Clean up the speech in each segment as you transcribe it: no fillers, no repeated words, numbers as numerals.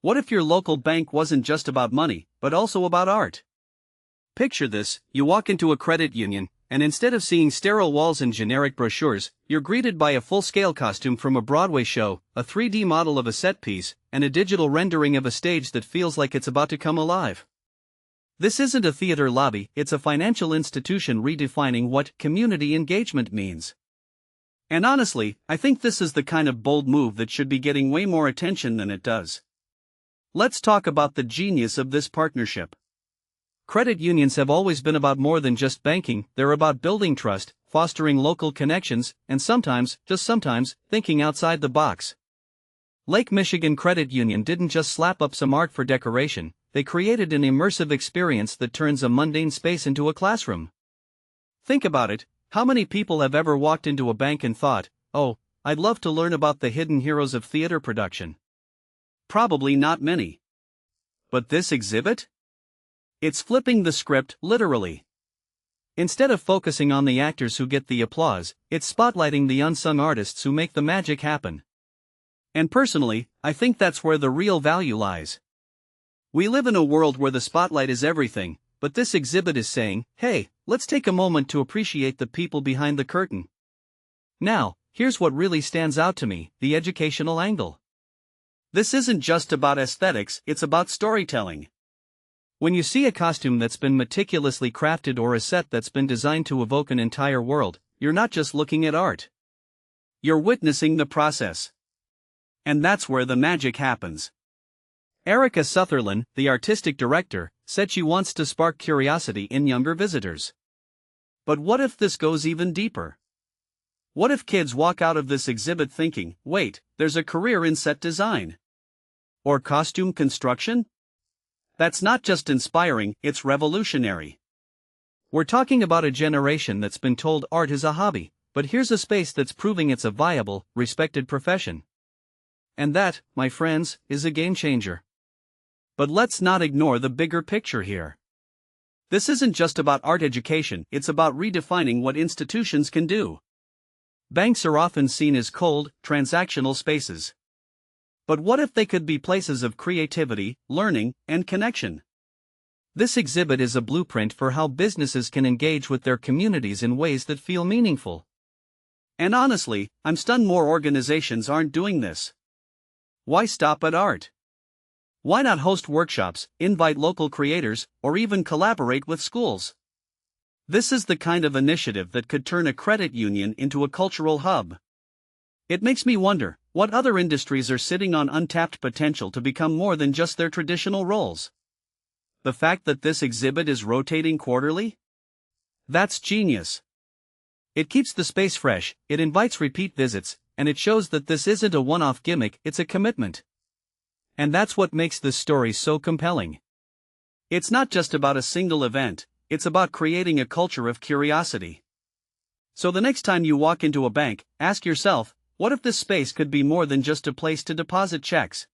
What if your local bank wasn't just about money, but also about art? Picture this: you walk into a credit union, and instead of seeing sterile walls and generic brochures, you're greeted by a full-scale costume from a Broadway show, a 3D model of a set piece, and a digital rendering of a stage that feels like it's about to come alive. This isn't a theater lobby, it's a financial institution redefining what community engagement means. And honestly, I think this is the kind of bold move that should be getting way more attention than it does. Let's talk about the genius of this partnership. Credit unions have always been about more than just banking. They're about building trust, fostering local connections, and sometimes, just sometimes, thinking outside the box. Lake Michigan Credit Union didn't just slap up some art for decoration, they created an immersive experience that turns a mundane space into a classroom. Think about it: how many people have ever walked into a bank and thought, "Oh, I'd love to learn about the hidden heroes of theater production"? Probably not many. But this exhibit? It's flipping the script, literally. Instead of focusing on the actors who get the applause, it's spotlighting the unsung artists who make the magic happen. And personally, I think that's where the real value lies. We live in a world where the spotlight is everything, but this exhibit is saying, hey, let's take a moment to appreciate the people behind the curtain. Now, here's what really stands out to me: the educational angle. This isn't just about aesthetics, it's about storytelling. When you see a costume that's been meticulously crafted or a set that's been designed to evoke an entire world, you're not just looking at art. You're witnessing the process. And that's where the magic happens. Erica Sutherlin, the artistic director, said she wants to spark curiosity in younger visitors. But what if this goes even deeper? What if kids walk out of this exhibit thinking, wait, there's a career in set design? Or costume construction? That's not just inspiring, it's revolutionary. We're talking about a generation that's been told art is a hobby, but here's a space that's proving it's a viable, respected profession. And that, my friends, is a game changer. But let's not ignore the bigger picture here. This isn't just about art education, it's about redefining what institutions can do. Banks are often seen as cold, transactional spaces. But what if they could be places of creativity, learning, and connection? This exhibit is a blueprint for how businesses can engage with their communities in ways that feel meaningful. And honestly, I'm stunned more organizations aren't doing this. Why stop at art? Why not host workshops, invite local creators, or even collaborate with schools? This is the kind of initiative that could turn a credit union into a cultural hub. It makes me wonder, what other industries are sitting on untapped potential to become more than just their traditional roles? The fact that this exhibit is rotating quarterly? That's genius. It keeps the space fresh, it invites repeat visits, and it shows that this isn't a one-off gimmick, it's a commitment. And that's what makes this story so compelling. It's not just about a single event, it's about creating a culture of curiosity. So the next time you walk into a bank, ask yourself, what if this space could be more than just a place to deposit checks?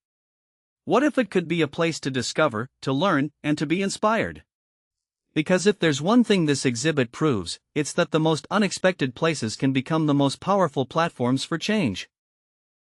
What if it could be a place to discover, to learn, and to be inspired? Because if there's one thing this exhibit proves, it's that the most unexpected places can become the most powerful platforms for change.